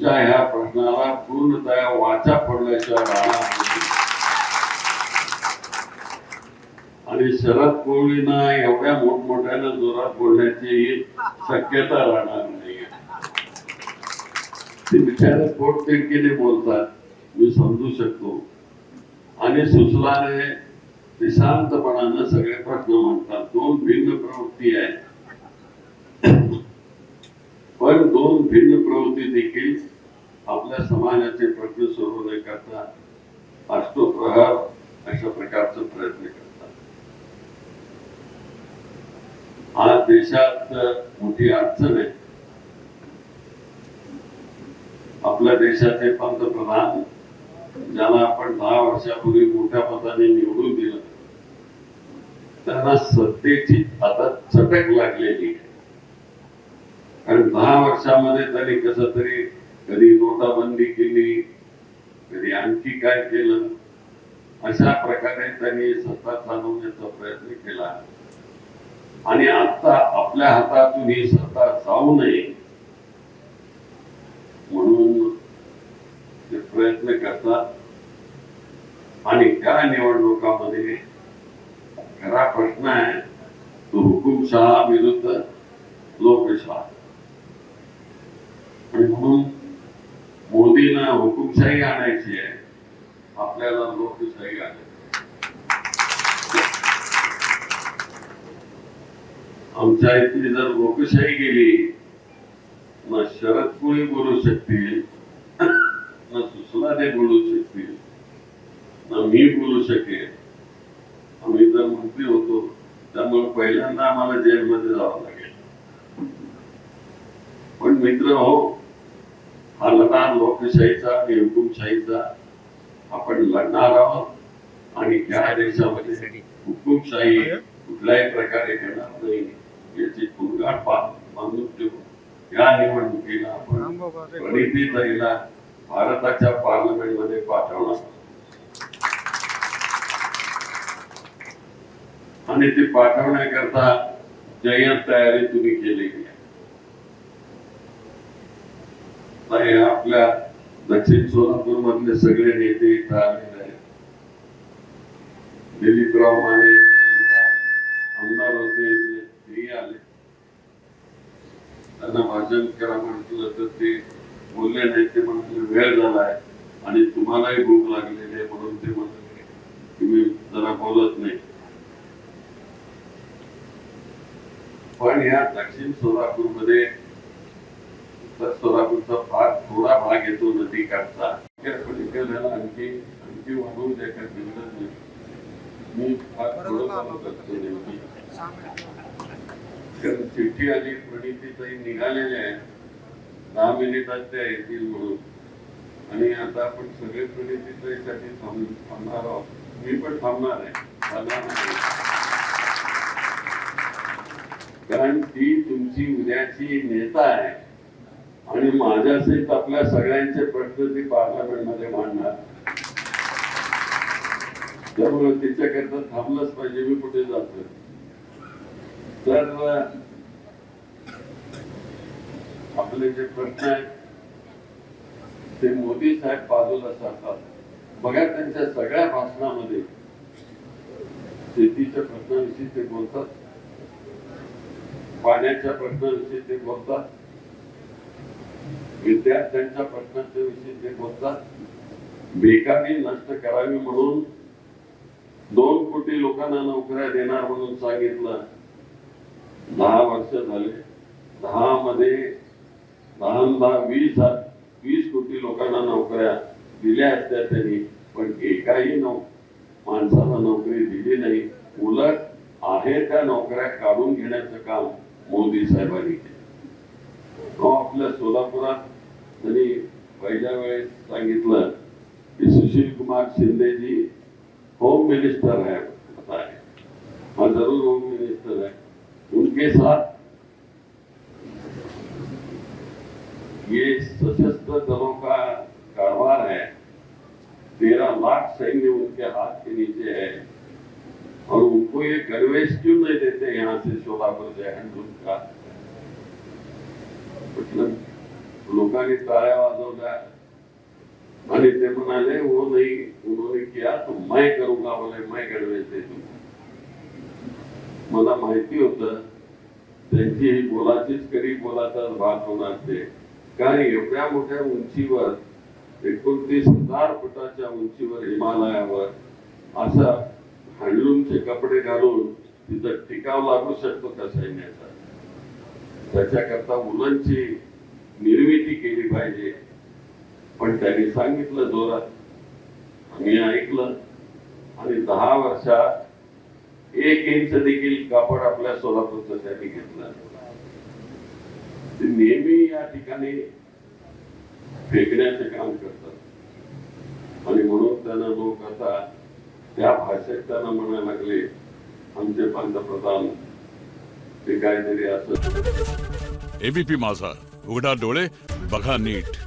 तुमच्या ह्या प्रश्नाला पूर्णतः वाचा पडल्याशिवाय राहणार नाही. आणि शरद कोळींना एवढ्या मोठमोठ्यानं जोरात बोलण्याची शक्यता राहणार नाही. ते बिचारे पोटतिडकीने बोलतात, मी समजू शकतो. आणि सुसलाने ते शांतपणानं सगळे प्रश्न मांडतात. दोन भिन्न प्रवृत्ती आहेत, पण दोन भिन्न प्रवृत्ती देखील आपल्या समाजाचे प्रश्न सोडवण्याकरता अष्टप्रहार अशा प्रकारचा प्रयत्न करतात. आज देशात मोठी अडचण आहे. आपल्या देशाचे पंतप्रधान ज्याला आपण 10 वर्षापूर्वी मोठ्या मताने निवडून दिलं, त्यांना सत्तेची आता चटक लागलेली आहे. कारण 10 वर्षामध्ये त्यांनी कसं तरी कधी नोटाबंदी केली, कधी आणखी काय केलं, अशा प्रकारे त्यांनी सत्ता चालवण्याचा प्रयत्न केला. आणि आता आपल्या हातातून ही सत्ता जाऊ नये म्हणून ते प्रयत्न करतात. आणि त्या निवडणुकामध्ये खरा प्रश्न आहे तो हुकुमशहा विरुद्ध लोकशाही. आणि म्हणून मोदींना हुकुमशाही आणायची आहे, आपल्याला लोकशाही आणायची. आमच्या इथली जर लोकशाही गेली, ना शरद कोळी बोलू शकतील, ना सुसलाने बोलू शकतील, ना मी बोलू शकेल. आम्ही जर मंत्री होतो, त्यामुळे पहिल्यांदा आम्हाला जेलमध्ये जावं लागेल. पण मित्र हो, हा लढा लोकशाहीचा आणि हुकुमशाहीचा आपण लढणार आहोत. आणि या देशामध्ये हुकुमशाही कुठल्याही प्रकारे घेणार नाही याची पुनगाड बांधून ठेवू. या निवडणुकीला आपण प्रणितीताईला भारताच्या पार्लमेंटमध्ये पाठवणार आणि ते पाठवण्याकरता जय्यत तयारी तुम्ही केलेली आहे. आपल्या दक्षिण सोलापूर मधले सगळे नेते इथं आलेले आहेत. दिलीपराव माने आमदार होते इथले, तेही आले. त्यांना भाषण करा म्हटलं तर ते बोलले नाही. ते म्हणाले वेळ झालाय आणि तुम्हालाही भूक लागलेली आहे म्हणून ते म्हणाले तुम्ही जरा बोलत नाही. पण या दक्षिण सोलापूर मध्ये उत्तर सोलापूरचा फार थोडा भाग येतो नदीकाठचा. आणखी आणखी वाढवू द्या का नाही. मी फार थोडं काम करतो नेमकी. कारण चिठ्ठी आली, प्रणितीताई निघालेल्या आहेत, 10 मिनिटात त्या येतील म्हणून. आणि आता आपण सगळे प्रणितीताईसाठी थांबणार आहोत. मी पण थांबणार आहे, कारण ती तुमची उद्याची नेता आहे आणि माझ्यासहित आपल्या सगळ्यांचे प्रश्न ती पार्लमेंट मध्ये मांडणार. त्यामुळे तिच्याकरता थांबलंच पाहिजे. मी कुठे जातो तर आपले जे प्रश्न आहेत ते मोदी साहेब बाजूला सरतात. बघा त्यांच्या सगळ्या भाषणामध्ये शेतीच्या प्रश्नाविषयी ते बोलतात, पाण्याच्या प्रश्नाविषयी ते बोलतात, विद्यार्थ्यांच्या प्रश्नांच्या विषयी ते बोलतात. बेकारी नष्ट करावी म्हणून 2 कोटी लोकांना नोकऱ्या देणार म्हणून सांगितलं. 10 वर्ष झाले. 10 मध्ये 20 कोटी लोकांना नोकऱ्या दिल्या असत्या त्यांनी, पण एकाही माणसाला नोकरी दिली नाही. उलट आहे त्या नोकऱ्या काढून घेण्याचं काम मोदी साहेबांनी केलं. आपल्या सोलापुरात त्यांनी पहिल्या वेळेस सांगितलं की सुशील कुमार शिंदेजी होम मिनिस्टर है, हाँ जरूर होम मिनिस्टर है, उनके साथ ये सशस्त्र दलों का कारोबार है, 13 लाख सैन्य उनके हाथ के नीचे है और उनको ये गणवेश क्यों नहीं देते यहाँ से सोलापुर से हैंडलूम का। मतलब लोकांनी टाळ्या वाजवल्या आणि ते म्हणाले वो नहीं उन्होंने किया तो मैं करूंगा बोले मैं घडवेल ते मला माहिती होतं त्यांची ही बोलाचीच करी बोलाचाच भाग होणार ते कारण एवढ्या मोठ्या उंचीवर 29,000 फुटाच्या उंचीवर हिमालयावर असा हँडलूमचे कपडे घालून तिथं टिकाव लागू शकतो का सैन्याचा त्याच्याकरता उलनची निर्मिती केली पाहिजे पण त्यांनी सांगितलं जोरात आम्ही ऐकलं आणि 10 वर्षात 1 इंच देखील कापड आपल्या सोलापूरचं त्यांनी घेतलं ते नेहमी या ठिकाणी फेकण्याचे काम करतात आणि म्हणून त्यांना लोक आता त्या भाषेत त्यांना म्हणायला लागले आमचे पंतप्रधान ते काहीतरी असं एबीपी माझा उघडा डोळे बघा नीट.